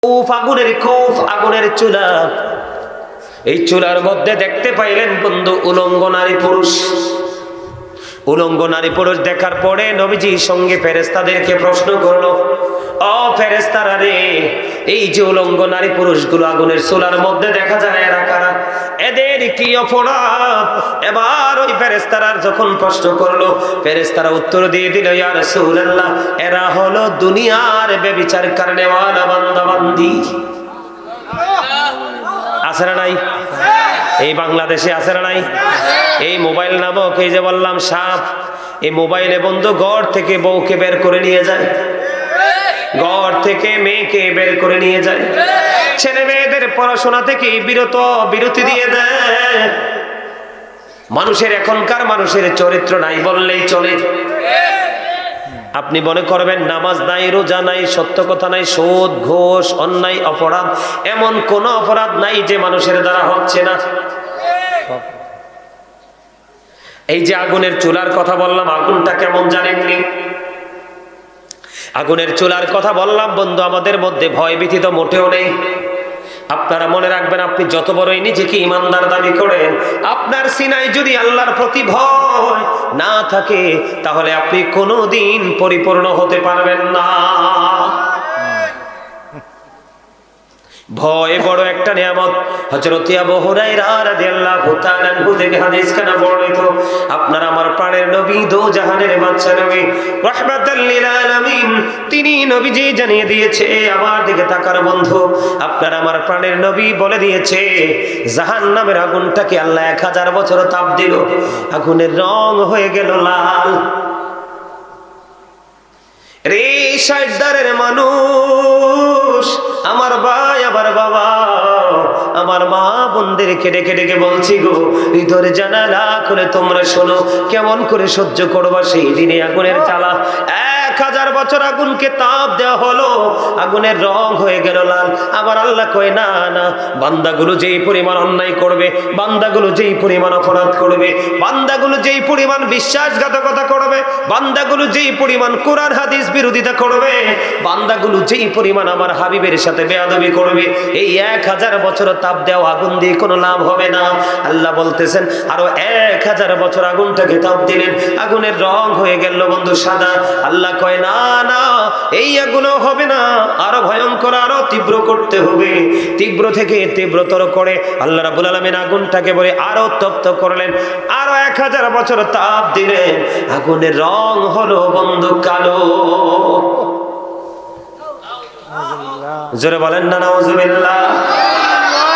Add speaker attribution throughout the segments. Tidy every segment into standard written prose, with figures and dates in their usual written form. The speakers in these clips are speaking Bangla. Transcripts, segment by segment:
Speaker 1: আগুনের চুলা। এই চুলার মধ্যে দেখতে পাইলেন বন্ধু উলঙ্গ নারী পুরুষ। উলঙ্গ নারী পুরুষ দেখার পরে নবীজি সঙ্গে ফেরেশতাদেরকে প্রশ্ন করলো, ও ফেরেশতারা রে, এই যে উলঙ্গ নারী পুরুষগুলো আগুনের চুলার মধ্যে দেখা যায়, এরা কারা? এদের কি অপরাধ? এবার ওই ফেরেশতারা যখন প্রশ্ন করলো, ফেরেশতারা উত্তর দিয়ে দিল, ইয়া রাসূলুল্লাহ, এরা হলো দুনিয়ার ব্যভিচার করনেওয়ালা বান্দা বান্দি। আছে না নাই? এই বাংলাদেশে আছে না নাই? এই মোবাইল নামক এই যে বললাম সাপ, এই মোবাইলে বন্ধু ঘর থেকে বউকে বের করে নিয়ে যায়, ঘর থেকে মেয়েকে বের করে নিয়ে যায়, ছেলে মেয়েদের পড়াশোনা থেকে বিরতি দিয়ে দেয়। এখনকার মানুষের চরিত্র নাই বললেই চলে। আপনি মনে করবেন নামাজ নাই, রোজা নাই, সত্য কথা নাই, সুদ ঘুষ অন্যায় অপরাধ, এমন কোন অপরাধ নাই যে মানুষের দ্বারা হচ্ছে না। এই যে আগুনের চুলার কথা বললাম, আগুনটা কেমন জানেননি? আগুনের চুলার কথা বললাম বন্ধু, আমাদের মধ্যে ভয় ভীতি তো মোটেও নেই। আপনারা মনে রাখবেন, আপনি যত বড়ই নিজেকে ইমানদার দাবি করেন, আপনার সিনায় যদি আল্লাহর প্রতি ভয় না থাকে, তাহলে আপনি কোনোদিন পরিপূর্ণ হতে পারবেন না। ভয় বড় একটা নিয়ামত। হযরত আবু হুরায়রা রাদিয়াল্লাহু তাআলা আনহু থেকে হাদিস খানা বর্ণিত, আপনার আমার প্রাণের নবী, দো জাহানের বাদশা নবী, রাহমাতাল লিল আলামিন, তিনি নবীজি জানিয়ে দিয়েছে, আমার দিকে তাকার বন্ধু, আপনার আমার প্রাণের নবী বলে দিয়েছে, জাহান্নামের আগুনটাকে আল্লাহ 1000 বছর তাপ দিল, আগুনের রং হয়ে গেল লাল। রে সাজদারের মানুষ, আমার ভাই, আমার বাবা, আমার মা বোনদেরকে ডেকে ডেকে বলছি গো, হৃদয়ের জানালা খুলে তোমরা শোনো, কেমন করে সহ্য করবা সেই দিনে আগুনের জ্বালা। 1000 বছর আগুনকে তাপ দেওয়া হলো, আগুনের রং হয়ে গেল লাল। আবার আল্লাহ কয়, না না, বান্দাগুলো যেই পরিমাণ অন্যায় করবে, বান্দাগুলো যেই পরিমাণ অপরাধ করবে, বান্দাগুলো যেই পরিমাণ বিশ্বাসঘাতকতা করবে, বান্দাগুলো যেই পরিমাণ কোরআন হাদিস বিরোধিতা করবে, বান্দাগুলো যেই পরিমাণ আমার হাবিবের সাথে বেয়াদবি করবে, এই 1000 বছর তাপ দেওয়া আগুন দিয়ে কোনো লাভ হবে না। আল্লাহ বলতেছেন আরো 1000 বছর আগুনটাকে তাপ দিলেন, আগুনের রং হয়ে গেল বন্ধু সাদা। আল্লাহ কয়, না না, এই আগুনও হবে না, আরো ভয়ঙ্কর, আরো তীব্র করতে হবে। তীব্র থেকে তীব্রতর করে আল্লাহ রাব্বুল আলামিন আগুনটাকে বলে আরো তপ্ত করলেন, আরো 1000 বছর তাপ দিলেন, আগুনের রং হলো বন্ধু কালো। জোরে বলেন না নাউজুবিল্লাহ।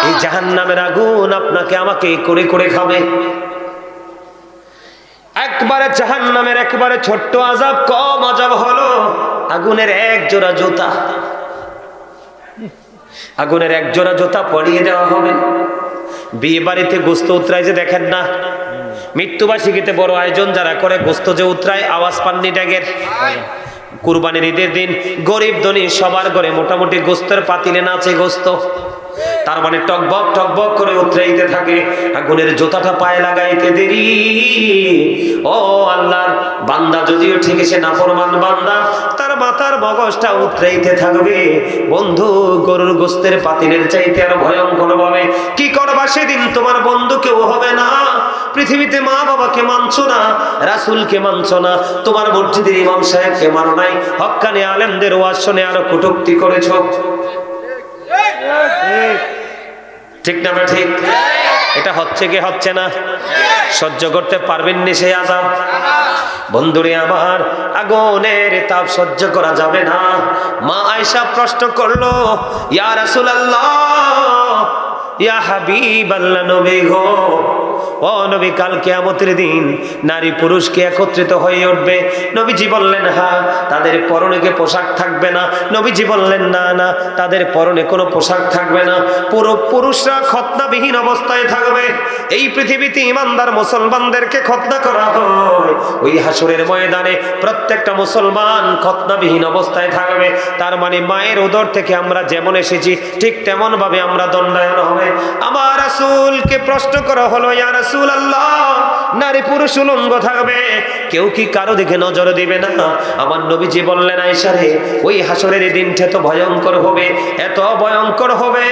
Speaker 1: এই জাহান্নামের আগুন আপনাকে আমাকে করে করে খাবে। একবারে জাহান্নামের একবারে ছোট্ট আযাব, কম আযাব হলো আগুনের এক জোড়া জুতা। আগুনের এক জোড়া জুতা পরিয়ে দেওয়া হবে। বিয়ে বাড়িতে গোস্ত উতরায় যে দেখেন না, মৃত্যুবার্ষিকীতে বড় আয়োজন যারা করে, গোস্ত যে উতরায়, আওয়াজ পাননি ড্যাগের। কুরবানির ঈদের দিন গরিব ধনী সবার ঘরে মোটামুটি গোস্তের পাতিলে নাচে গোস্ত, তার মানে টকবক টকবক করে উতরাইতে থাকে। আগুনের জোতাটা পায়ে লাগাইতে দেরি, ও আল্লাহর বান্দা যদিও ঠিক সে নাফরমান বান্দা, তার মাথার মগজটা উতরাইতে থাকবে বন্ধু গরুর গোস্তের পাতিলের চাইতে আরো ভয়ঙ্কর ভাবে। কি করবা সেদিন? তোমার বন্ধু কেউ হবে না। পৃথিবীতে মা বাবাকে মানছো না, রাসূলকে মানছো না, তোমার মসজিদের ইমাম সাহেবকে মানো নাই, হক্কানি আলেমদের ওয়াজ শুনে আরো কটূক্তি করেছো। ঠিক না ঠিক? এটা হচ্ছে কি হচ্ছে না? সহ্য করতে পারবেন না সেই আযাব? বন্ধুরে আমার, আগুনের তাপ সহ্য করা যাবে না। মা আয়েশা প্রশ্ন করলো, ইয়া রাসূলুল্লাহ, ইয়া হাবিবাল্লাহ, নবী গো, ও নবী, কাল কিয়ামতের দিন নারী পুরুষকে একত্রিত হয়ে উঠবে। নবীজি বললেন, হ্যাঁ, তাদের পরনে কি পোশাক থাকবে না? নবীজি বললেন, না না, তাদের পরনে কোনো পোশাক থাকবে না, পুরো পুরুষরা খতনাবিহীন অবস্থায় থাকবে। এই পৃথিবীতে ইমানদার মুসলমানদেরকে খতনা করা হয়, ওই হাসরের ময়দানে প্রত্যেকটা মুসলমান খতনাবিহীন অবস্থায় থাকবে। তার মানে মায়ের উদর থেকে আমরা যেমন এসেছি ঠিক তেমন ভাবে আমরা দণ্ডায়মান হবে। আমার রাসূলকে প্রশ্ন করা হলো, ইয়া রাসূলুল্লাহ, নারী পুরুষ উলঙ্গ থাকবে, কেউ কি কারো দিকে নজর দিবে না? আমার নবীজি বললেন, আয়েশা রে, ওই হাসরের দিনটা তো ভয়ঙ্কর হবে, এত ভয়ঙ্কর হবে,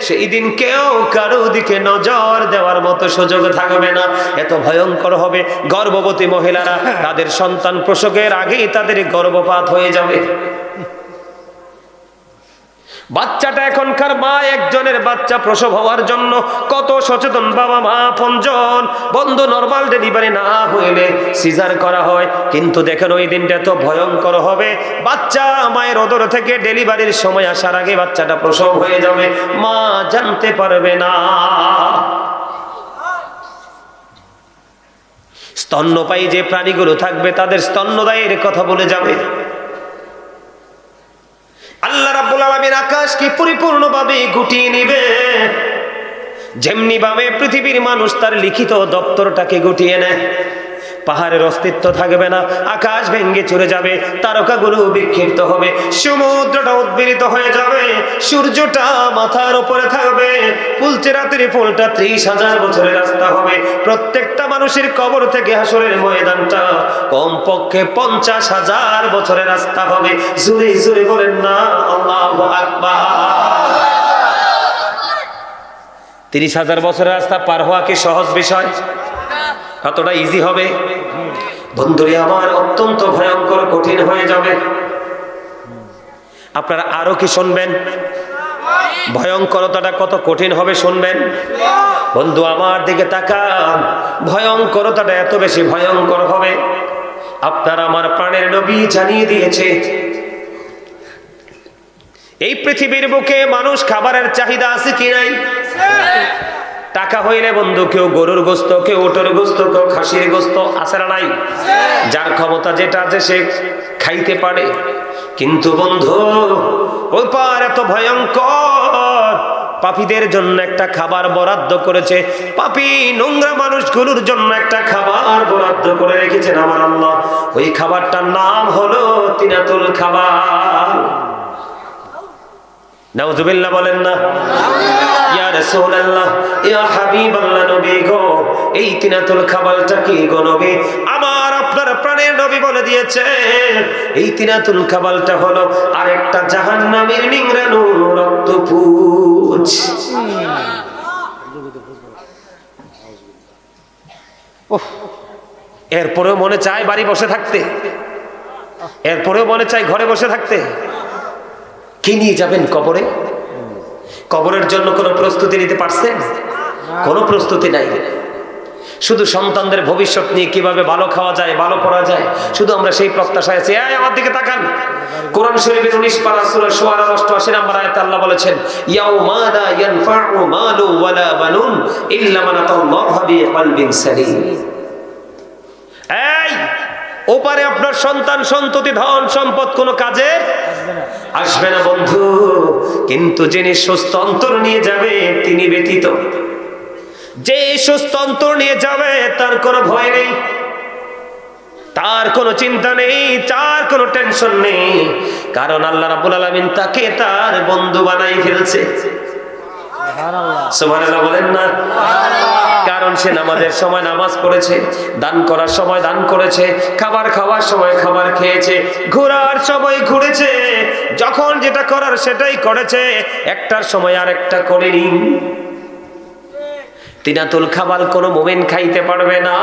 Speaker 1: সেই দিন কেউ কারো দিকে নজর দেওয়ার মতো সুযোগ থাকবে না, এত ভয়ঙ্কর হবে। গর্ভবতী মহিলারা তাদের সন্তান প্রসবের আগেই তাদের গর্ভপাত হয়ে যাবে। বাচ্চাটা এখনকার মা একজনের বাচ্চা প্রসব হওয়ার জন্য কত সচেতন বাবা মা আপনজন। বন্ধু, নরমাল ডেলিভারি না হইলে সিজার করা হয়, কিন্তু দেখেন ওই দিনটা তো ভয়ঙ্কর হবে। বাচ্চা মায়ের ওদর থেকে ডেলিভারির সময় আসার আগে বাচ্চাটা প্রসব হয়ে যাবে, মা জানতে পারবে না। স্তন্যপায়ী যে প্রাণীগুলো থাকবে তাদের স্তন্যদায়ের কথা বলে যাবে। আল্লাহ রাব্বুল আলামিন আকাশকে পরিপূর্ণভাবে গুটিয়ে নিবে, যেমনি ভাবে পৃথিবীর মানুষ তার লিখিত দপ্তরটাকে গুটিয়ে নেয়। পাহাড়ের অস্তিত্ব থাকবে না, আকাশ ভেঙে চলে যাবে, তারকাগুলো বিক্ষিপ্ত হবে, সমুদ্রটা উদ্বেলিত হয়ে যাবে, সূর্যটা মাথার উপরে থাকবে, ফুলচেরাতের ফুলটা 30,000 বছরের রাস্তা হবে। প্রত্যেকটা মানুষের কবর থেকে হাসরের ময়দানটা কমপক্ষে 50,000 বছরের রাস্তা হবে। জোরে জোরে বলেন না আল্লাহু আকবার। 30,000 বছরের রাস্তা পার হওয়া কি সহজ বিষয়? কতটা ইজি হবে বন্ধুরে আমার, অত্যন্ত ভয়ঙ্কর কঠিন হয়ে যাবে। আপনারা আরো কি শুনবেন? ভয়ঙ্করতাটা কত কঠিন হবে শুনবেন? বন্ধু আমার দিকে তাকান, ভয়ঙ্করতাটা এত বেশি ভয়ঙ্কর হবে, আপনার আমার প্রাণের নবী জানিয়ে দিয়েছে। এই পৃথিবীর বুকে মানুষ খাবারের চাহিদা আছে কি নাই? টাকা হইলে বন্ধু কেউ গরুর গোস্ত, কেউ ওটের গোস্ত, কেউ খাসির গোস্ত, আছে না নাই? যার ক্ষমতা যেটা আছে সে খাইতে পারে। কিন্তু বন্ধু ওই পার এত ভয়ঙ্কর, পাপীদের জন্য একটা খাবার বরাদ্দ করেছে, পাপী নোংরা মানুষগুলোর জন্য একটা খাবার বরাদ্দ করে রেখেছেন আমার আল্লাহ। ওই খাবারটার নাম হলো তিনাতুল খাবার। নাউজুবিল্লাহ বলেন না? ইয়া রাসূলুল্লাহ, ইয়া হাবিবাল্লাহ, নবী গো, এই তিনাতুল খাবারটা কি গো নবী? আমার আপনার প্রাণের নবী বলে দিয়েছে, এই তিনাতুল খাবারটা হলো আরেকটা জাহান্নামের নিংড়ানো রক্তপুঞ্জ। এরপরেও মনে চায় বাড়ি বসে থাকতে, এরপরেও মনে চায় ঘরে বসে থাকতে। কি নিয়ে যাবেন কবরে? কবরের জন্য কোনো প্রস্তুতি নিতে পারছেন? কোনো প্রস্তুতি নাই। শুধু সন্তানদের ভবিষ্যৎ নিয়ে কিভাবে ভালো খাওয়া যায়, ভালো পড়া যায়, শুধু আমরা সেই প্রত্যাশায় আছি। আমার দিকে তাকান, কোরআন শরীফের 19 পারা সূরা শুআরা 88 নম্বর আয়াতে আল্লাহ বলেছেন, ইয়াউমা লা ইয়ানফাউ মালু ওয়ালা বানুন ইল্লা মান আতাল্লাহা বিকলবিন সালিম। এই ওপারে আপনার সন্তান সন্ততি ধন সম্পদ কোনো কাজে আসবে না বন্ধু, কিন্তু যিনি সুস্থ অন্তর নিয়ে যাবে তিনি ব্যতীত। যে সুস্থ অন্তর নিয়ে যাবে তার কোনো ভয় নেই, তার কোনো চিন্তা নেই, তার কোনো টেনশন নেই, কারণ আল্লাহ রাব্বুল আলামিন তাকে তার বন্ধু বানাই ফেলছে। সুবহানাল্লাহ বলেন না? কারণ সে নামাজের সময় নামাজ পড়েছে, দান করার সময় দান করেছে, খাবার খাওয়ার সময় খাবার খেয়েছে, ঘোরার সময় ঘুরেছে, যখন যেটা করার সেটাই করেছে, একটার সময় আর একটা করেনি। তিনাতুল খাবাল কোনো মুমিন খাইতে পারবে না।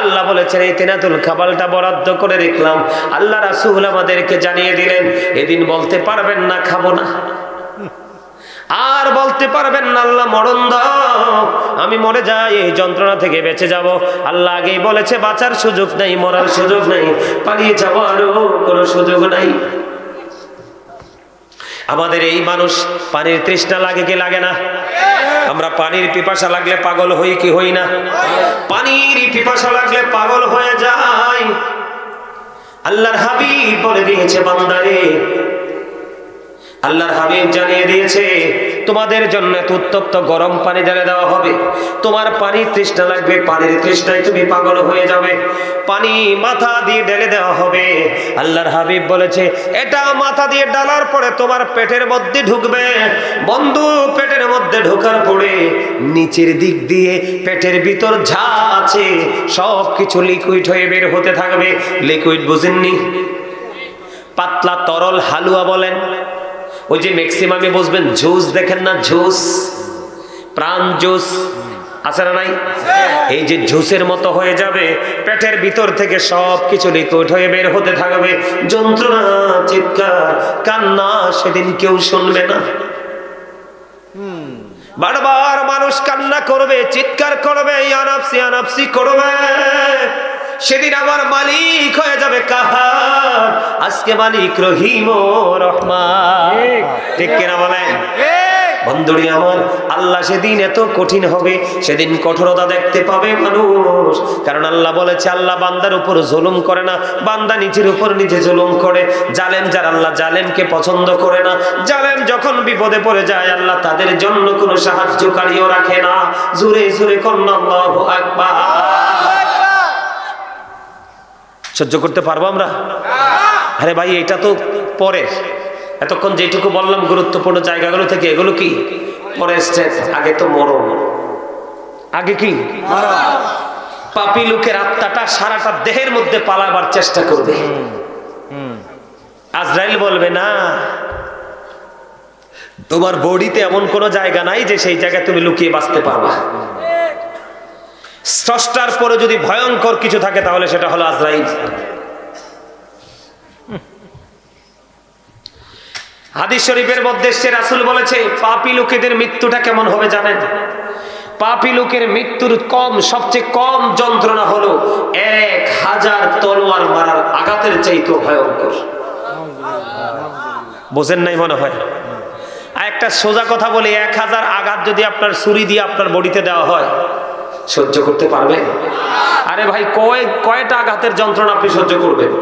Speaker 1: আল্লাহ বলেছেন এই তিনাতুল খাবালটা বরাদ্দ করে রাখলাম। আল্লাহ রাসূল আমাদেরকে জানিয়ে দিলেন, এদিন বলতে পারবেন না খাবো না, আর বলতে পারবেন না আল্লাহ মরণ দাও, আমি মরে যাই, এই যন্ত্রণা থেকে বেঁচে যাব। আল্লাহ আগেই বলেছে বাঁচার সুযোগ নাই, মরার সুযোগ নাই, পালিয়ে যাওয়ারও কোনো সুযোগ নাই। আমাদের এই মানুষ পানির তৃষ্ণা লাগে কি লাগে না? আমরা পানির পিপাসা লাগলে পাগল হই কি হই না? পানির পিপাসা লাগলে পাগল হয়ে যাই। আল্লাহর হাবিব বলে দিয়েছে বান্দারে, আল্লাহর হাবিব জানিয়ে দিয়েছে তোমাদের জন্য এত উত্তপ্ত গরম পানি ঢেলে দেওয়া হবে, তোমার পানি তৃষ্ণা লাগবে, পানির তৃষ্ণায় তুমি পাগল হয়ে যাবে, পানি মাথা দিয়ে ঢেলে দেওয়া হবে। আল্লাহর হাবিব বলেছে এটা মাথা দিয়ে ঢালার পরে তোমার পেটের মধ্যে ঢুকবে। বন্ধু, পেটের মধ্যে ঢোকার পরে নিচের দিক দিয়ে পেটের ভিতর যা আছে সব কিছু লিকুইড হয়ে বের হতে থাকবে। লিকুইড বুঝেননি? পাতলা তরল হালুয়া বলেন, ওই যে ম্যাক্সিমামে বুঝবেন জুস দেখেন না, জুস, প্রাণ জুস আছে না নাই? এই যে জুসের মতো হয়ে যাবে, পেটের ভিতর থেকে সব কিছু লিকুইড হয়ে বের হতে থাকবে। যন্ত্রণা, চিৎকার, কান্না সেদিন কেউ শুনবে না। বারবার মানুষ কান্না করবে, চিৎকার করবে, ইয়ানাফসি ইয়ানাফসি করবে। সেদিন আমার মালিক হয়ে যাবে কাহার? আজকে মালিক রহিম ও রহমান। ঠিক কিনা বলেন? বন্ধুরি আমার, আল্লাহ সেদিন এত কঠিন হবে, সেদিন কঠোরতা দেখতে পাবে মানুষ। কারণ আল্লাহ বলেছে আল্লাহ বান্দার উপর জুলুম করে না, বান্দা নিজের উপর নিজে জুলুম করে। জালেম যারা, আল্লাহ জালেমকে পছন্দ করে না। জালেম যখন বিপদে পড়ে যায় আল্লাহ তাদের জন্য কোনো সাহায্যকারীও রাখে না। জোরে জোরে কন্যা আল্লাহু আকবার। সহ্য করতে পারবো আমরা? আরে ভাই, এটা তো পরে, এতক্ষণ যেটুকু বললাম গুরুত্বপূর্ণ জায়গাগুলো থেকে, এগুলো কি পরের স্টেপ। আগে তো মরণ, আগে কি পাপী লোকের আত্মাটা সারাটা দেহের মধ্যে পালাবার চেষ্টা করবে। আজরাইল বলবে না, তোমার বডিতে এমন কোনো জায়গা নাই যে সেই জায়গায় তুমি লুকিয়ে বাঁচতে পারবা। স্রষ্টার পরে যদি ভয়ঙ্কর কিছু থাকে তাহলে সেটা হলো আজরাইল। হাদিস শরীফের মধ্যে সে রাসূল বলেছে পাপী লোকেদের মৃত্যুটা কেমন হবে জানেন? পাপী লোকের মৃত্যুর সবচেয়ে কম যন্ত্রণা হলো 1000 তলোয়ার মারার আঘাতের চাইতেও ভয়ঙ্কর। বোঝেন নাই মনে হয়? আর একটা সোজা কথা বলি, 1000 আঘাত যদি আপনার ছুরি দিয়ে আপনার বডিতে দেওয়া হয়, সহ্য করতে পারবেন? আরে ভাই, কয়টা আঘাতের যন্ত্রণা আপনি সহ্য করবেন?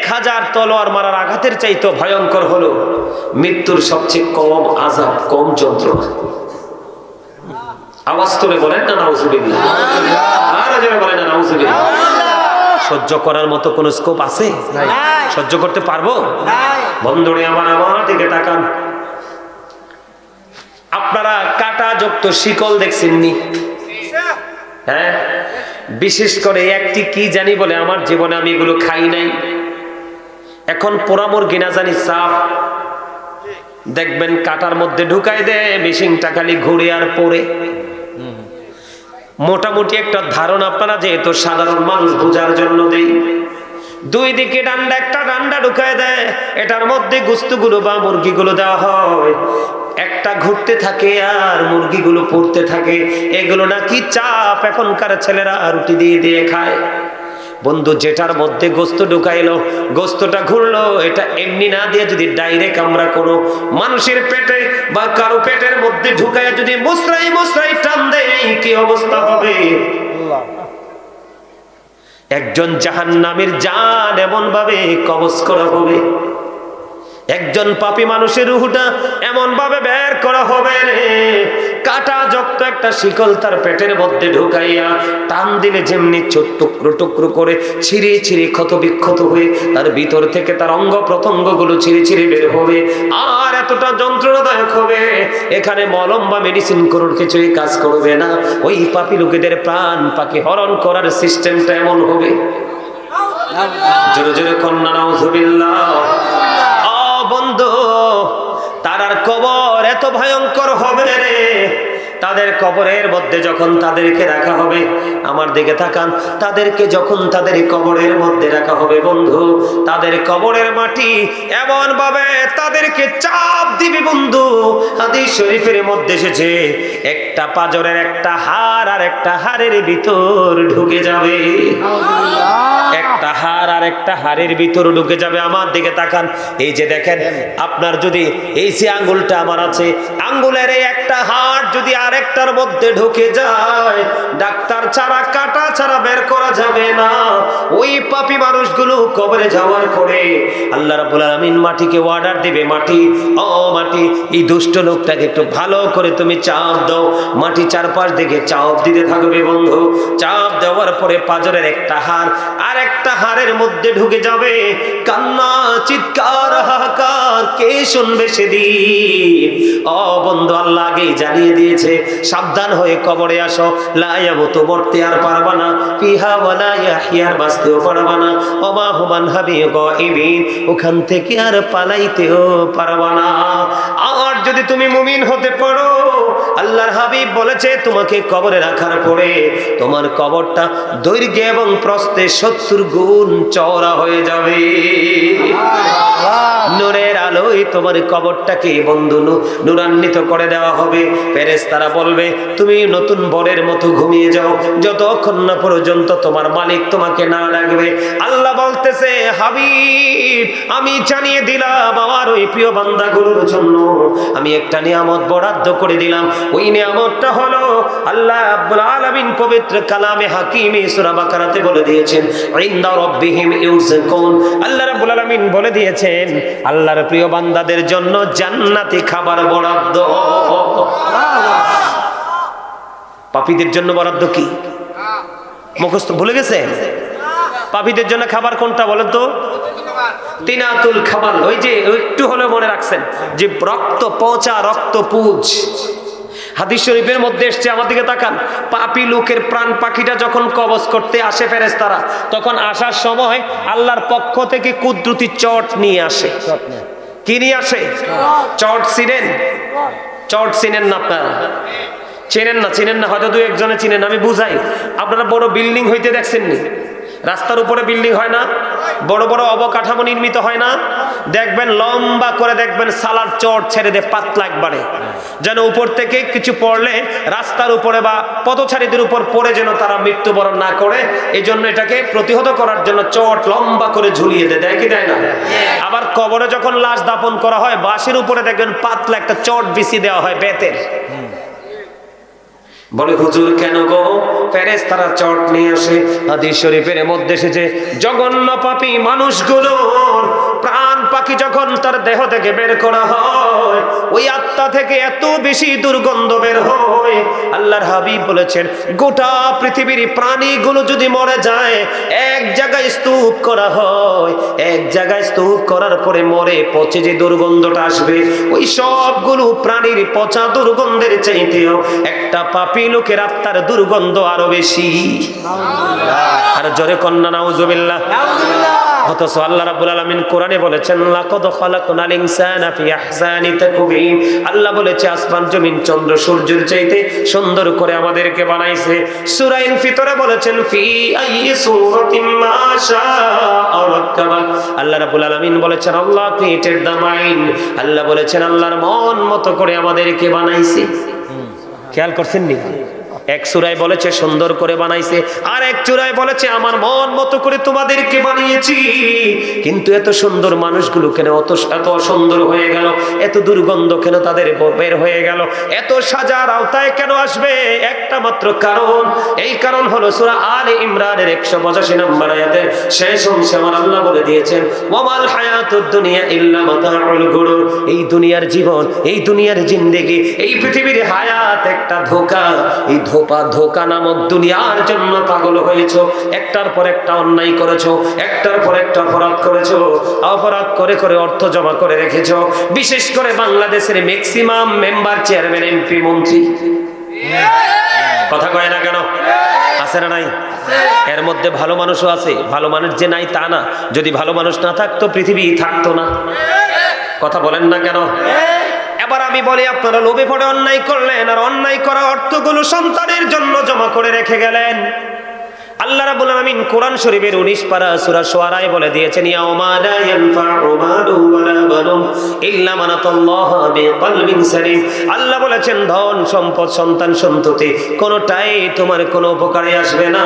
Speaker 1: 1000 তলোয়ার মারার আঘাতের চাইতে ভয়ঙ্কর হলো মৃত্যুর সবচেয়ে কম আযাব, কম যন্ত্রণা। আওয়াজ তুলে বলেন না নাউজুবিল্লাহ। আর জোরে বলেন না নাউজুবিল্লাহ। সহ্য করার মতো কোন স্কোপ আছে? সহ্য করতে পারবো? বন্ধুরে আমার দিকে তাকান। আপনারা কাঁটাযুক্ত শিকল দেখছেননি? হ্যাঁ, বিশেষ করে একটি কি জানি বলে, আমার জীবনে আমি এগুলো খাই নাই। এখন পোড়ামোর গিনা জানি সাপ দেখবেন কাটার মধ্যে ঢুকাই দেয়, মেশিনটা খালি ঘুরে আর পড়ে। মোটামুটি একটা ধারণা আপনারা যেহেতু সাধারণ মানুষ বোঝার জন্য দেই, দুই দিকে ডান্ডা, একটা ডান্ডা ঢুকায় দেয়, এটার মধ্যে গোস্তগুলো বা মুরগিগুলো দেওয়া হয়, একটা ঘুরতে থাকে আর মুরগিগুলো পড়তে থাকে। এগুলো নাকি চাপ এখনকার ছেলেরা রুটি দিয়ে দিয়ে খায়। বন্ধু, যেটার মধ্যে গোস্ত ঢুকাইলো, গোস্তটা ঘুরলো, এটা এমনি না দিয়ে যদি ডাইরেক্ট আমরা কোনো মানুষের পেটে বা কারো পেটের মধ্যে ঢুকায় যদি মুসরাই মুসরাই টান দেয়, কি অবস্থা হবে? একজন জাহান্নামীর জান এমন ভাবে কবজ করা হবে, একজন পাপী মানুষের রূহটা এমন ভাবে বের করা হবে রে, কাটা যুক্ত একটা শিকল তার পেটের মধ্যে ঢুকাইয়া টান দিলে যেমনি টুকরো টুকরো করে ছিঁড়ে ছিঁড়ে ক্ষত বিক্ষত হয়ে তার ভিতর থেকে তার অঙ্গ প্রত্যঙ্গ গুলো ছিঁড়ে ছিঁড়ে বের হবে, আর এতটা যন্ত্রণাদায়ক হবে, এখানে মলম বা মেডিসিন কোনোর কিছুই কাজ করবে না। ওই পাপী লোকেদের প্রাণ পাখি হরণ করার সিস্টেমটা এমন হবে। জোরে জোরে কন্যা নাউজুবিল্লাহ। বন্ধু, তারার কবর এত ভয়ঙ্কর হবে রে, তাদের কবরের মধ্যে যখন তাদেরকে রাখা হবে, আমার দিকে তাকান, তাদেরকে যখন তাদের কবরের মধ্যে রাখা হবে বন্ধু, তাদের কবরের মাটি এমন ভাবে তাদেরকে চাপ দিবে বন্ধু। হাদিস শরীফের মধ্যে এসেছে একটা পাজরের একটা হাড় আর একটা হাড়ের ভিতর ঢুকে যাবে, একটা হাড় আর একটা হাড়ের ভিতর ঢুকে যাবে। আমার দিকে তাকান, এই যে দেখেন, আপনার যদি এই যে আঙ্গুলটা আমার আছে, আঙ্গুলের এই একটা হাড় যদি আরেকটার মধ্যে ঢুকে যায়, ডাক্তার ছাড়া কাটা ছাড়া বের করা যাবে না। ওই পাপী মানুষগুলো কবরে যাওয়ার পরে আল্লাহ রাব্বুল আলামিন মাটিকে অর্ডার দিবে, মাটি, ও মাটি মাটি, এই দুষ্ট লোকটাকে একটু ভালো করে তুমি চাপ দাও। মাটি চারপাশ দিকে চাপ দিতে থাকবে বন্ধু। চাপ দেওয়ার পরে পাঁজরের একটা হাড় আর একটা হাড়ের মধ্যে ঢুকে যাবে। কান্না, চিৎকার, হাহাকার কে শুনবে সেদিন? ও বন্ধু, আল্লাহ আগেই জানিয়ে দিয়েছে, সাবধান হয়ে কবরে আসো। লা ইয়ামুতু, মরতে আর পারবা না। ফিহা ওয়ালা ইয়াহইয়া, বাঁচতেও পারবা না। ওমা হুম আনহা বিগাইবিন, ওখান থেকে আর পালাইতেও পারবা না। আর যদি তুমি মুমিন হতে পারো, আল্লাহর হাবিব বলেছে তোমাকে কবরে রাখার পরে তোমার কবরটা দৈর্ঘ্যে এবং প্রস্থে 70 গুণ চওড়া হয়ে যাবে। নূরের আলোয় তোমার কবরটাকে বন্ধু নূরান্বিত করে দেওয়া হবে। ফেরেশতারা বলবে তুমি নতুন বরের মতো ঘুমিয়ে যাও, যতক্ষণ না পর্যন্ত তোমার মালিক তোমাকে না ডাকবে। আল্লাহ বলতেছে, হাবিব আমি জানিয়ে দিলাম আমার ওই প্রিয় বান্দাগুলোর জন্য আমি একটা নিয়ামত বরাদ্দ করে দিলাম। ওই নিয়ামতটা হলো আল্লাহ রাব্বুল আলামিন পবিত্র কালামে হাকিমে সূরা বাকারাতে বলে দিয়েছেন, ইনদা রাব্বিহিম ইউরযাকুন। আল্লাহ রাব্বুল আলামিন বলে দিয়েছেন আল্লাহর প্রিয় বান্দাদের জন্য জান্নাতি খাবার বরাদ্দ। পাপীদের জন্য বরাদ্দ কি মুখস্থ ভুলে গেছে? পাপীদের জন্য খাবার কোনটা বলেন তো? তিনাতুল খাবার। ওই যে একটু হলেও মনে রাখছেন যে রক্ত পচা, রক্ত পুজ। হাদিস শরীফের মধ্যে এসছে, আমার দিকে তাকান, পাপী লোকের প্রাণ পাখিটা যখন কবজ করতে আসে ফেরেশতারা, তখন আসার সময় আল্লাহর পক্ষ থেকে কুদরতি চট নিয়ে আসে। কি নিয়ে আসে? চট। চিনেন? চট চিনেন না আপনারা? চিনেন না হয়তো দু একজনে চিনেন, আমি বুঝাই। আপনারা বড় বিল্ডিং হইতে দেখছেন নি? রাস্তার উপরে বিল্ডিং হয় না? বড় বড় অবকাঠামো নির্মিত হয় না? দেখবেন লম্বা করে দেখবেন সালার চট ছেড়ে দেয়, পাতলা একবারে, যেন উপর থেকে কিছু পড়লে রাস্তার উপরে বা পথচারীদের উপর পড়ে যেন তারা মৃত্যুবরণ না করে। এই জন্য এটাকে প্রতিহত করার জন্য চট লম্বা করে ঝুলিয়ে দেয়, দেয় কি দেয় না? আবার কবরে যখন লাশ দাপন করা হয়, বাঁশের উপরে দেখবেন পাতলা একটা চট বিছিয়ে দেওয়া হয় বেতের। বলে হুজুর কেন গো? ফেরেশতারা চট নিয়ে আসে। হাদিস শরীফের মধ্যে এসেছে, জঘন্য পাপী মানুষগুলোর প্রাণ পাখি যখন তার দেহ থেকে বের করা হয়, ওই আত্মা থেকে এত বেশি দুর্গন্ধ বের হয়। আল্লাহর হাবিব বলেছেন, গোটা পৃথিবীর প্রাণীগুলো যদি মরে যায়, এক জায়গায় স্তূপ করা হয়, এক জায়গায় স্তূপ করার পরে মরে পচে যে দুর্গন্ধটা আসবে, ওই সবগুলো প্রাণীর পচা দুর্গন্ধের চাইতেও একটা পাপী লোকের আত্মার দুর্গন্ধ আরো বেশি। আর জোরে কন্যা নাউজুবিল্লাহ। অথচ আল্লাহ রাব্বুল আলামিন কোরআনে বলেছেন, লাকাদ খালাকনাল ইনসানা ফি আহসানি তাকওয়িম। আল্লাহ বলেছে আসমান জমিন চন্দ্র সূর্যের চাইতে সুন্দর করে আমাদেরকে বানাইছে। সূরা ইনফিতরে বলেছেন, ফি আইয়ি সূরাতিন মা শাআ রাক্কাবাক। আল্লাহ রাব্বুল আলামিন বলেছেন, আল্লাহ ক্রিয়েটেড দ্য মাইন্ড। আল্লাহ বলেছেন আল্লাহর মন মতো করে আমাদেরকে বানাইছে। খেয়াল করছেন নি? এক সূরায় বলেছে সুন্দর করে বানাইছে, আর এক সূরায় বলেছে আমার মন মতো করে তোমাদেরকে বানিয়েছি। কিন্তু এত সুন্দর মানুষগুলো কেন এত সুন্দর হয়ে গেল? এত দুর্গন্ধ কেন তাদের বের হয়ে গেল? এত সাজার আওতায় কেন আসবে? একটা মাত্র কারণ। এই কারণ হলো সূরা আলে ইমরানের 185 নম্বর আয়াতের শেষ অংশে আমার আল্লাহ বলে দিয়েছেন, ওয়ামাল হায়াতুদ দুনিয়া ইল্লা মাতাউল গুরুর। এই দুনিয়ার জীবন, এই দুনিয়ার জিন্দেগি, এই পৃথিবীর হায়াত একটা ধোঁকা। এই ধোঁকা নামক দুনিয়ার জন্য পাগল হয়েছো, একটার পর একটা অন্যায় করেছো, একটার পর একটা অপরাধ করেছো, অপরাধ করে করে অর্থ জমা করে রেখেছো। বিশেষ করে বাংলাদেশের ম্যাক্সিমাম মেম্বার, চেয়ারম্যান, এমপি, মন্ত্রী, কথা কয় না কেন? আছে না নাই? এর মধ্যে ভালো মানুষও আছে। ভালো মানুষ যে নাই তা না। যদি ভালো মানুষ না থাকতো পৃথিবী থাকতো না। কথা বলেন না কেন? এবার আমি বলি, আপনারা লোভে পড়ে অন্যায় করলেন, আর অন্যায় করা অর্থগুলো সন্তানের জন্য জমা করে রেখে গেলেন। আল্লাহ রাব্বুল আলামিন কোরআন শরীফের 19 পারা সূরা শুআরায় বলে দিয়েছেন, ইয়াউমা লা ইয়ানফাউ মালু ওয়ালা বানুন ইল্লা মান আতাল্লাহা বিকলবিন সালিম। আল্লাহ বলেছেন ধন সম্পদ, সন্তান সন্ততি কোনোটাই তোমার কোনো উপকারে আসবে না,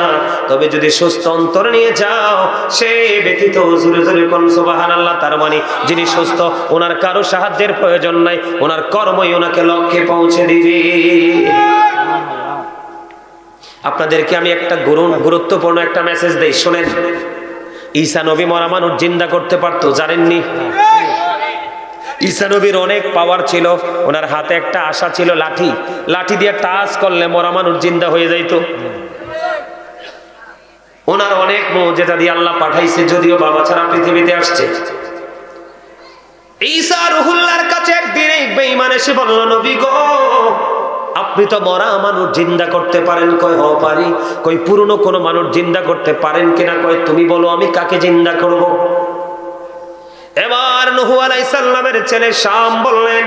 Speaker 1: তবে যদি সুস্থ অন্তর নিয়ে যাও, সে ব্যতীত। জোরে জোরে কোন সুবহানাল্লাহ। তার মানে যিনি সুস্থ, ওনার কারো সাহায্যের প্রয়োজন নাই, ওনার কর্মই ওনাকে লক্ষ্যে পৌঁছে দিবে। আপনাদেরকে আমি একটা গুরুত্বপূর্ণ একটা মেসেজ দেই, শোনেন। ঈসা নবী মরা মানুষ জিন্দা করতে পারতো, জানেননি? ঈসা নবীর অনেক পাওয়ার ছিল, ওনার হাতে একটা আশা ছিল লাঠি, লাঠি দিয়ে টাচ করলে মরা মানুষ জিন্দা হয়ে যাইত। ওনার অনেক মুজিজা দিয়ে আল্লাহ পাঠাইছে, যদিও বাবা ছাড়া পৃথিবীতে আসছে। ঈসা রুহুল্লাহর কাছে একদিন এক বেঈমান এসে বলল, নবী গো, আপনি তো মরা মানুষ জিন্দা করতে পারেন। কয়, হ পারি। কই, পুরনো কোন মানুষ জিন্দা করতে পারেন কিনা? কয়, তুমি বলো আমি কাকে জিন্দা করব। এবার নূহ আলাইহিস সালামের ছেলে শাম বললেন,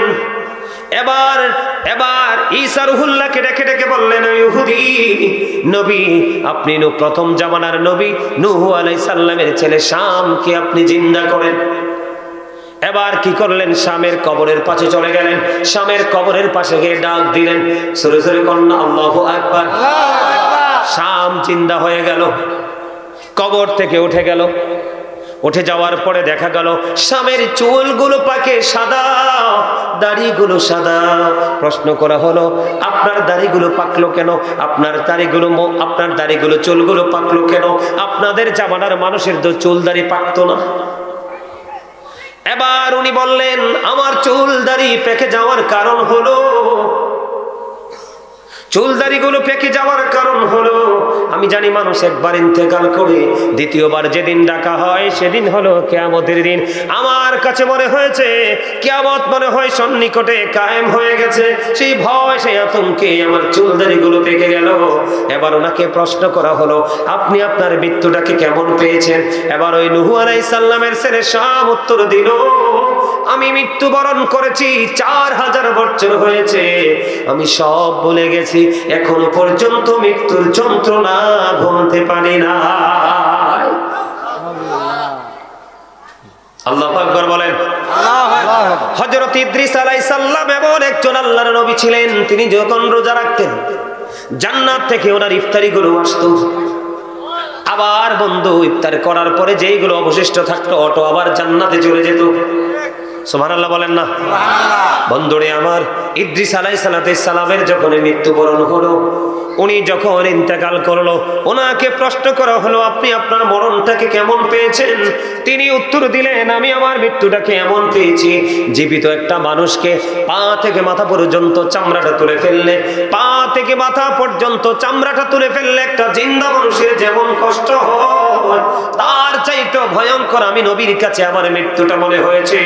Speaker 1: এবার ঈসা রুহুল্লাহকে ডেকে ডেকে বললেন, ইহুদি নবী, আপনি প্রথম জামানার নবী নূহ আলাইহিস সালামের ছেলে শামকে আপনি জিন্দা করেন। এবার কি করলেন, শামের কবরের পাশে চলে গেলেন, শামের কবরের পাশে গিয়ে ডাক দিলেন, সরে সরে কন্যা আল্লাহু আকবার। শাম জিন্দা হয়ে গেল, কবর থেকে উঠে গেল। উঠে যাওয়ার পরে দেখা গেল শামের চুলগুলো পাকে সাদা, দাড়িগুলো সাদা। প্রশ্ন করা হলো, আপনার দাড়িগুলো পাকলো কেন? আপনার দাড়িগুলো চুলগুলো পাকলো কেন? আপনাদের জামানার মানুষের তো চুল দাড়ি পাকতো না। এবার উনি বললেন, আমার চুল দাড়ি পেকে যাওয়ার কারণ হলো, চুলদারিগুলো পেকে যাওয়ার কারণ হলো, আমি জানি মানুষ একবার ইন্তেকাল করে দ্বিতীয়বার যেদিন ডাকা হয় সেদিন হলো কিয়ামতের দিন। আমার কাছে মনে হয়েছে কিয়ামত মনে হয় সন্নিকটে কায়েম হয়ে গেছে। সেই ভয়, সেই আতঙ্কে আমার চুলদারিগুলো পেকে গেল। এবার ওনাকে প্রশ্ন করা হলো, আপনি আপনার মৃত্যুটাকে কেমন পেয়েছেন? এবার ওই নূহ আলাইহিস সালামের ছেলে শাম উত্তর দিল, আমি মৃত্যুবরণ করেছি 4000 বছর হয়েছে, আমি সব ভুলে গেছি, এখনো পর্যন্ত মৃত্যুর যন্ত্রণা ভুলতে পারি না। আল্লাহু আকবার বলেন। হযরত ইদ্রিস আলাইহিস সালাম এমন একজন আল্লাহর নবী ছিলেন, তিনি যখন রোজা রাখতেন জান্নাত থেকে ওনার ইফতারি গুলো আসতো। আবার বন্ধু ইফতার করার পরে যেইগুলো অবশিষ্ট থাকতো অটো আবার জান্নাতে চলে যেত। সুবহানাল্লাহ বলেন না? বন্ধুরে আমার, ইদ্রিস আলাইহিস সালামের যখন মৃত্যুবরণ হলো, উনি যখন ইন্তেকাল করলো, ওনাকে প্রশ্ন করা হলো, আপনি আপনার মরণটাকে কেমন পেয়েছেন? তিনি উত্তর দিলেন, আমি আমার মৃত্যুটাকে এমন পেয়েছি, জীবিত একটা মানুষকে পা থেকে মাথা পর্যন্ত চামড়াটা তুলে ফেললে, পা থেকে মাথা পর্যন্ত চামড়াটা তুলে ফেললে একটা জিন্দা মানুষের যেমন কষ্ট হয়, তার চাইতে ভয়ঙ্কর আমি নবীর কাছে আমার মৃত্যুটা মনে হয়েছে।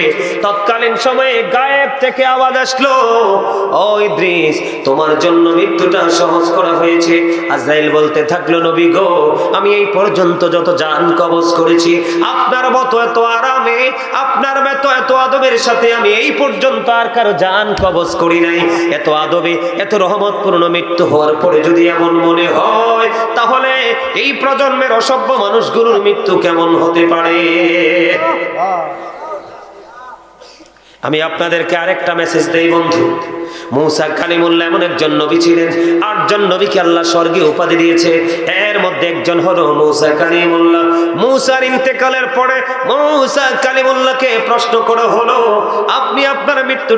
Speaker 1: তৎকালীন সময়ে গায়েব থেকে আওয়াজ আসলো, ও ইদ্রিস, তোমার জন্য মৃত্যুটা সহজ করা হয়েছে। আজরাইল বলতে থাকলো, নবী গো, আমি এই পর্যন্ত যত জান কবজ করেছি আপনার মতো এত আরামে, আপনার মতো এত আদবের সাথে আমি এই পর্যন্ত আর কারো জান কবজ করি নাই। এত আদবে, এত রহমতপূর্ণ মৃত্যু হওয়ার পরে যদি এমন মনে হয়, তাহলে এই প্রজন্মের অসভ্য মানুষগুলোর মৃত্যু কেমন হতে পারে? আমি আপনাদেরকে আরেকটা মেসেজ দেই বন্ধু। মূসা কালিমুল্লাহ এমন একজন নবী ছিলেন, 8 জন নবীকে আল্লাহ স্বর্গীয় উপাধি দিয়েছে, এর মধ্যে একজন হলো মূসা কালিমুল্লাহ। মূসার ইন্তেকালের পরে মূসা কালিমুল্লাহকে প্রশ্ন করা হলো, আপনি আপনার মৃত্যু